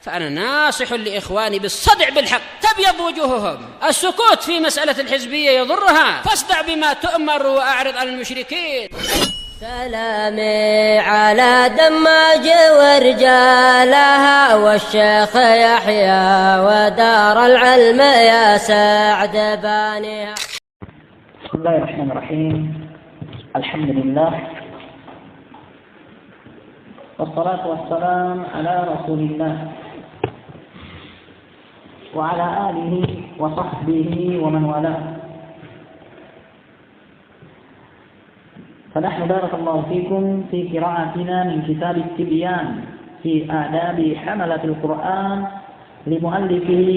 فأنا ناصح لإخواني بالصدع بالحق تبيض وجوههم. السكوت في مسألة الحزبية يضرها، فاصدع بما تؤمر وأعرض عن المشركين. سلامي على دماج ورجالها والشيخ يحيى ودار العلم يا سعد بانيها. بسم الله الرحمن الرحيم. الحمد لله والصلاة والسلام على رسول الله وعلى آله وصحبه ومن والاه. فنحن بارك الله فيكم في قراءتنا من كتاب التبيان في آداب حملة القرآن لمؤلفه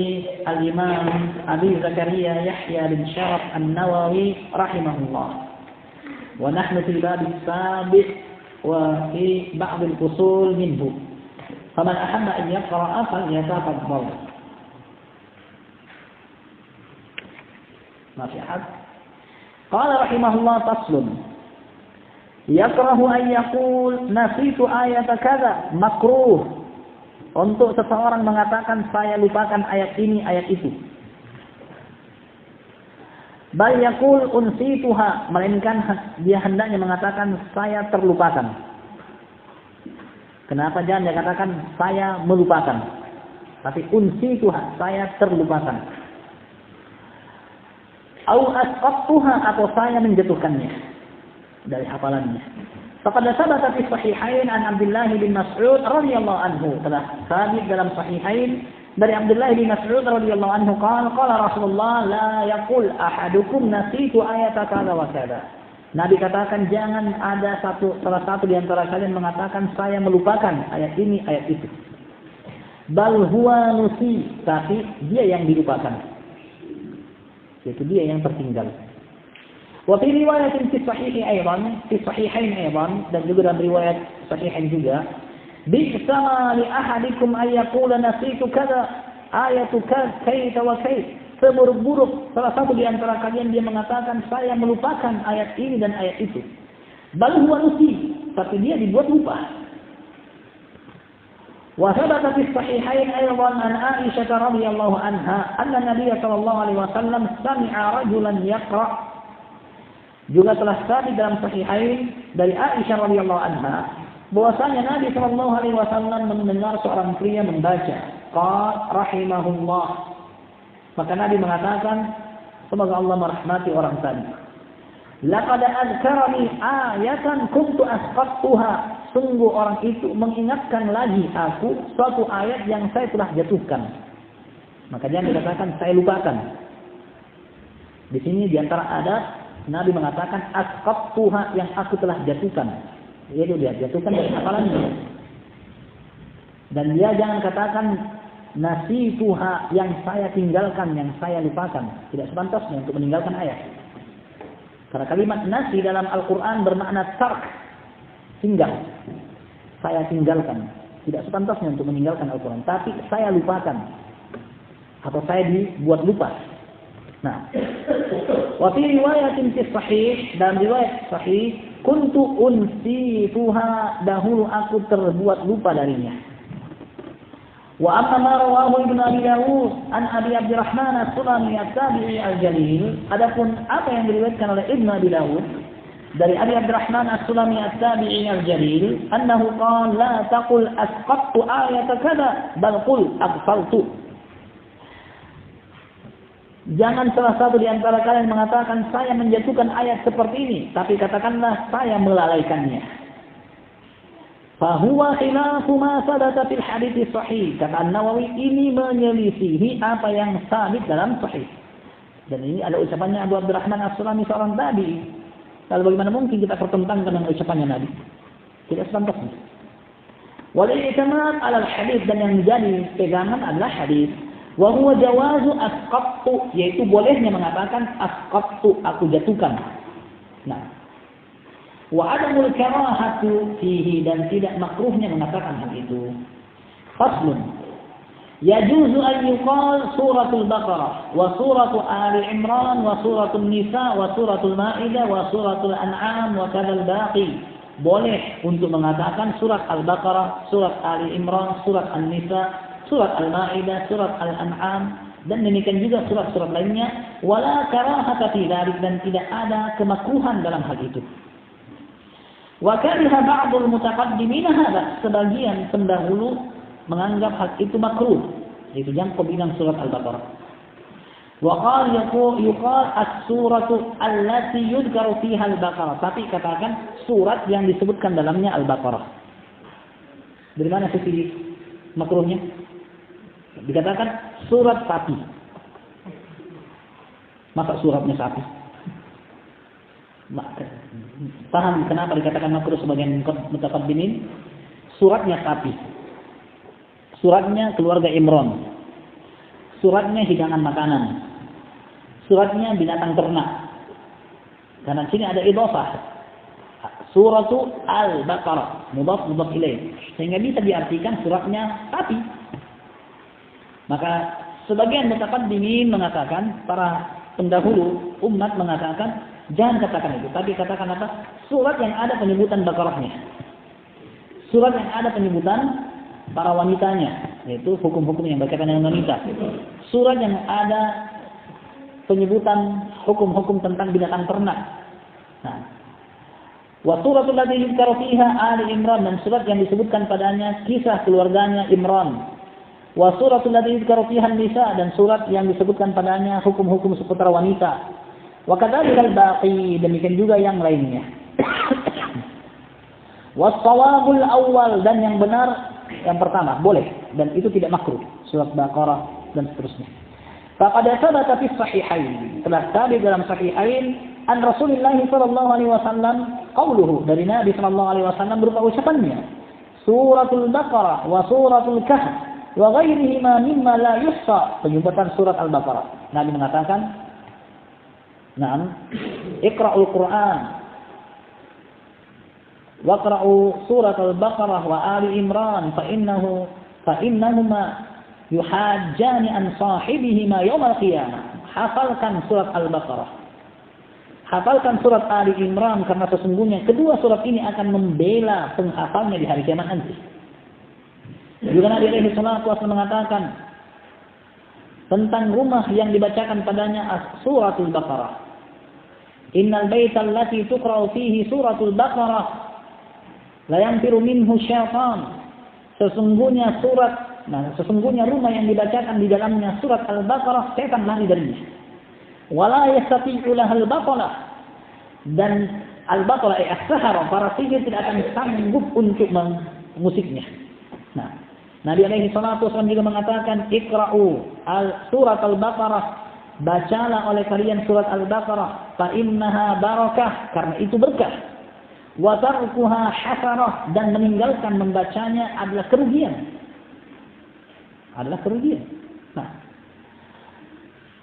الإمام أبي زكريا يحيى بن شرف النووي رحمه الله. ونحن في الباب السابع وفي بعض الفصول منه، فمن أحب أن يقرأ فليتفضل. ما في أحد؟ قال رحمه الله: فصل: يكره أن يقول نسيت آية كذا. Makruh untuk seseorang mengatakan saya lupakan ayat ini, ayat itu. Bal yaqul unsituha, melainkan dia hendaknya mengatakan saya terlupakan. Kenapa jangan dia katakan saya melupakan, tapi unsituha, saya terlupakan. Au asqattuha, atau saya menjatuhkannya dari hafalannya. Faqad sabata fi sahihain an Abdullah bin Mas'ud radhiyallahu anhu, telah sabit dalam sahihain dari Abdullah bin Mas'ud radhiyallahu anhu qala Rasulullah la yaqul ahadukum nasitu ayata kadza wa kadza. Nabi katakan jangan ada salah satu di antara kalian mengatakan saya melupakan ayat ini, ayat itu. Bal huwa nusi, tapi dia yang dilupakan. Yaitu dia yang tertinggal. Wa fi riwayatin fi sahihain aidan, dan juga dalam riwayat sahihain juga, bi'sama li ahadikum ay yaqula nasitu kadza ayatu kaita wa kait. Seburuk-buruk salah satu di antara kalian dia mengatakan saya melupakan ayat ini dan ayat itu. Bal huwa nusi, tapi dia dibuat lupa. Wa thabata fi sahihain aidan an Aisyah radhiyallahu anha anna Nabiy sallallahu alaihi wasallam sami'a rajulan yaqra'. Juga telah sabit dalam sahihain dari Aisyah radhiyallahu anha bahwasanya Nabi sallallahu alaihi wasallam mendengar seorang pria membaca qad rahimahullah. Maka Nabi mengatakan semoga Allah merahmati orang tadi. Laqad adkarani ayatan kuntu asqattuha. Sungguh orang itu mengingatkan lagi aku suatu ayat yang saya telah jatuhkan. Maka jangan dikatakan saya lupakan. Di sini di antara adab Nabi mengatakan asqattuha, yang aku telah jatuhkan. Yaitu dia jatuhkan dari hafalannya. Dan dia jangan katakan nasituha, yang saya tinggalkan, yang saya lupakan. Tidak sepantasnya untuk meninggalkan ayat. Karena kalimat nasi dalam Al-Quran bermakna tark, tinggal. Saya tinggalkan. Tidak sepantasnya untuk meninggalkan Al-Quran. Tapi saya lupakan. Atau saya dibuat lupa. Nah, wa fi riwayatin fi sahih, dalam riwayat sahih, kuntu unsituha, dahulu aku terbuat lupa darinya. Wa amma ma rawahu Ibnu Abi Dawud an Abi Abdurrahman as-Sulami at-Tabi'i al-Jalil, adapun apa yang diriwayatkan oleh Ibnu Abi Dawud dari Abi Abdurrahman as-Sulami at-Tabi'i al-Jalil, annahu qala la taqul asqattu ayata kadza bal qul aghfaltu. Jangan salah satu di antara kalian mengatakan saya menjatuhkan ayat seperti ini, tapi katakanlah saya melalaikannya. Fahuwa khilafu ma sabata fil hadits sahih. Kata An-Nawawi, ini menyelisihi apa yang sabit dalam sahih. Dan ini ada ucapannya Abu Abdurrahman as-Sulami, seorang tabi'i. Lalu bagaimana mungkin kita pertentangkan dengan ucapannya Nabi? Tidak sepantasnya. Wal i'timad 'ala al-hadits, dan yang menjadi pegangan adalah hadis. Wa huwa jawazu asqattu, yaitu bolehnya mengatakan asqattu, aku jatuhkan. Nah, wa adamul karahatu fihi, dan tidak makruhnya mengatakan hal itu. Faslun: yajuzu an yuqal suratul Baqarah wa suratu Ali Imran wa suratul Nisa wa suratul Maidah wa suratul An'am wa kadzal baqi. Boleh untuk mengatakan surat Al-Baqarah, surat Ali Imran, surat An-Nisa, surat Al-Maidah, surat Al-An'am, dan demikian juga surat-surat lainnya. Wala karahata fi dzalik, dan tidak ada kemakruhan dalam hal itu. Wa kariha ba'dul mutaqaddimin hadza, sebagian pendahulu menganggap hal itu makruh. Itu Jangko bilang surat Al-Baqarah. Wa qala yuqal as-suratu allati yudhkaru fiha Al-Baqarah, tapi katakan surat yang disebutkan dalamnya Al-Baqarah. Dari mana sisi makruhnya? Dikatakan surat sapi. Masa suratnya sapi? Paham kenapa dikatakan makruh sebagian mutaqaddimin? Suratnya sapi. Suratnya keluarga Imran. Suratnya hidangan makanan. Suratnya binatang ternak. Karena sini ada idhofah. Suratu Al-Baqarah, mudhaf ilaih. Sehingga bisa diartikan suratnya sapi. Maka sebagian mutaqaddimin mengatakan, para pendahulu umat mengatakan, jangan katakan itu, tapi katakan apa? Surat yang ada penyebutan Baqarahnya. Surat yang ada penyebutan para wanitanya, yaitu hukum-hukum yang berkaitan dengan wanita. Surat yang ada penyebutan hukum-hukum tentang binatang ternak. Nah, wa suratul lati yuzkaru fiha Ali Imran, dan surat yang disebutkan padanya kisah keluarganya Imran. Wa suratul lati yuzkaru fiha Nisa, dan surat yang disebutkan padanya hukum-hukum seputar wanita. Wa kadzalikal baqi, demikian juga yang lainnya. Was-shawabul awwal, dan yang benar yang pertama boleh, dan itu tidak makruh, surat Baqarah dan seterusnya. Faqad thabata fi sahihain, telah sabit dalam sahihain an Rasulullah sallallahu alaihi wasallam qauluhu, dari Nabi sallallahu alaihi wasallam berupa ucapannya, suratul Baqarah wa suratul Kahf wa ghairihima mimma la yuhsa, penyebutan surat Al-Baqarah. Nabi mengatakan, "Na'am, iqra'ul Qur'an waqra'u surat Al-Baqarah wa Ali Imran fa innahuma yuhajjani an sahibihima yaumil qiyamah." Hafalkan surat Al-Baqarah, hafalkan surat Ali Imran, karena sesungguhnya kedua surat ini akan membela penghafalnya di hari kiamat nanti. Juga Nabi alaihi salatu wasallam mengatakan tentang rumah yang dibacakan padanya suratul Baqarah, innal baita allati tuqra'u fihi suratul Baqarah la yanfiru minhu syaitan, sesungguhnya rumah yang dibacakan di dalamnya surat Al-Baqarah, setan lari darinya. Wala yastati'u lahal baqalah, dan al-baqalah as-sahara, para sihir tidak akan sanggup untuk mengusiknya. Nah, Nabi alaihi salatu wasallam juga mengatakan, iqra'u surat Al-Baqarah, bacalah oleh kalian surat Al-Baqarah, fa innaha barakah, karena itu berkah. Wa tarkuha hasarah, dan meninggalkan membacanya adalah kerugian. Nah,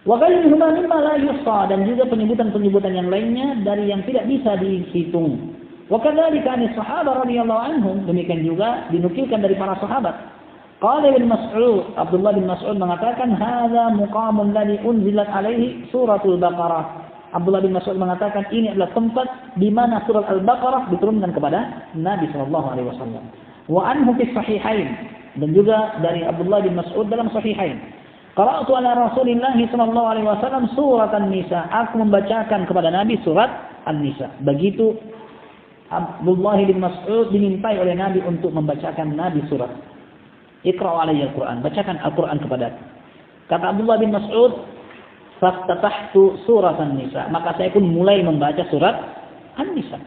wa ghairihuma mimma la yuhsa, dan juga penyebutan-penyebutan yang lainnya dari yang tidak bisa dihitung. Wa kadzalika anis sahabat radhiyallahu anhum, demikian juga dinukilkan dari para sahabat. Qala bin Mas'ud, Abdullah bin Mas'ud mengatakan, hadza muqamul ladzi unzilat alaihi suratul Baqarah. Abdullah bin Mas'ud mengatakan ini adalah tempat di mana surat Al-Baqarah diturunkan kepada Nabi sallallahu alaihi wasallam. Wa anhu fi sahihain, dan juga dari Abdullah bin Mas'ud dalam sahihain. Qara'tu ala Rasulillah sallallahu alaihi wasallam surat An-Nisa, aku membacakan kepada Nabi surat An-Nisa. Begitu Abdullah bin Mas'ud dimintai oleh Nabi untuk membacakan Nabi surat. Iqra' alayya al-Qur'an, bacakan Al-Qur'an kepadaku. Kata Abdullah bin Mas'ud, fastatahtu surat An-Nisa, maka saya pun mulai membaca surat An-Nisa.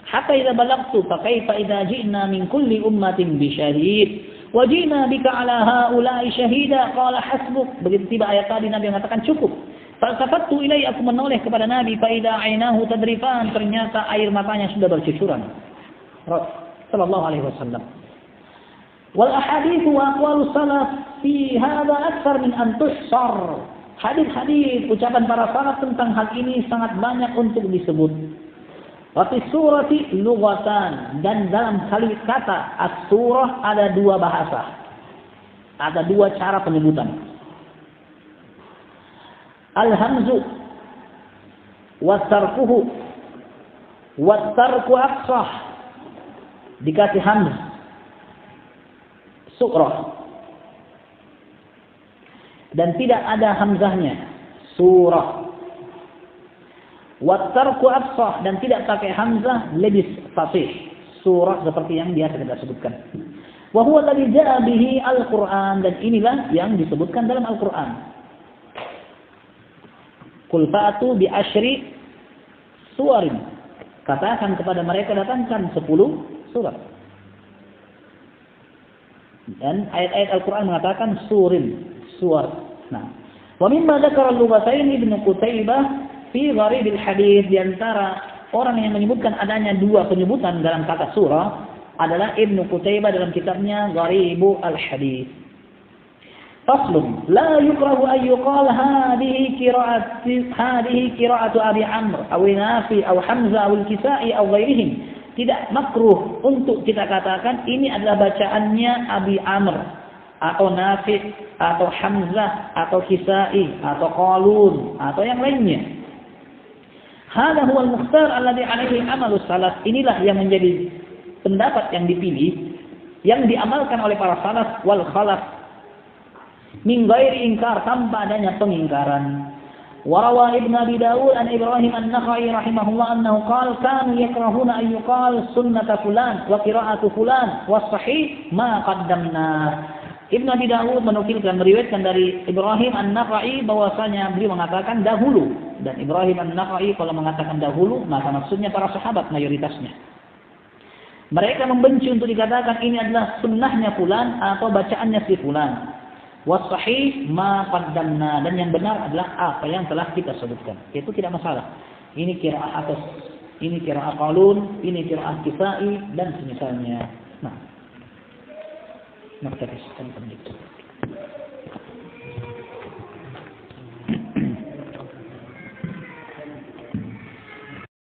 Hatta idza balagtu fa kaifa idza ji'na min kulli ummatin bi syahid wa ji'na bika 'ala haula'i syahida, qala hasbuk. Begitu tiba ayat tadi, Nabi mengatakan cukup. Falsafattu ilai, aku menoleh kepada Nabi, fa idza 'ainahu tadrifan, ternyata air matanya sudah bercucuran. Sallallahu alaihi wasallam. Wal ahadits wa aqwalus salaf fi hadza akthar min an tuhsar. Hadis-hadis ucapan para salaf tentang hal ini sangat banyak untuk disebut. Wa fi surati lughatan, dan dalam kata as-surah ada dua bahasa. Ada dua cara penyebutan. Al-hamzu wa tarkuhu wa tarku aqsah, dikasih hamz surah, dan tidak ada hamzahnya, surah. Wattarku afsah, dan tidak pakai hamzah, lebih fasih, surah seperti yang biasa kita sebutkan. Wa huwa alladhi jaa bihi al-Qur'an, dan inilah yang disebutkan dalam Al-Qur'an. Qul fa'atu bi asyri suwarin, katakan kepada mereka datangkan 10 surat. Dan ayat-ayat Al-Quran mengatakan surin, suar. Nah, wa mimma dzakara al-lughatain Ibnu Qutaibah fi gharib al-hadits, di antara orang yang menyebutkan adanya dua penyebutan dalam kata surah adalah Ibnu Qutaibah dalam kitabnya Gharibu al-Hadits. Faslun, la yukrahu an yuqal hadhihi qira'atu Abi Amr aw Nafi aw Hamzah aw al-Kisai aw ghairihim. Tidak makruh untuk kita katakan ini adalah bacaannya Abi Amr atau Nafi atau Hamzah atau Kisai atau Qalun atau yang lainnya. Hadha huwa al-mukhtar alladhi alaihi amalus salaf. Inilah yang menjadi pendapat yang dipilih, yang diamalkan oleh para salaf wal khalaf min ghairi inkar, tanpa adanya pengingkaran. وروى ابن أبي داود عن إبراهيم النخعي رحمه الله أنه قال كانوا يكرهون أن يقال سنة فلان وقراءة فلان والصحيح ما قدمناه. Ibn Abi Dawud menukilkan, meriwayatkan dari Ibrahim An-Nakhai bahwasanya beliau mengatakan dahulu, dan Ibrahim An-Nakhai kalau mengatakan dahulu maka maksudnya para sahabat mayoritasnya. Mereka membenci untuk dikatakan ini adalah sunnahnya fulan atau bacaannya si fulan. Wasahih ma qaddamna, dan yang benar adalah apa yang telah kita sebutkan. Itu tidak masalah. Ini qiraah atas, ini qiraah Qalun, ini qiraah Kisai dan semisalnya. Nah, kita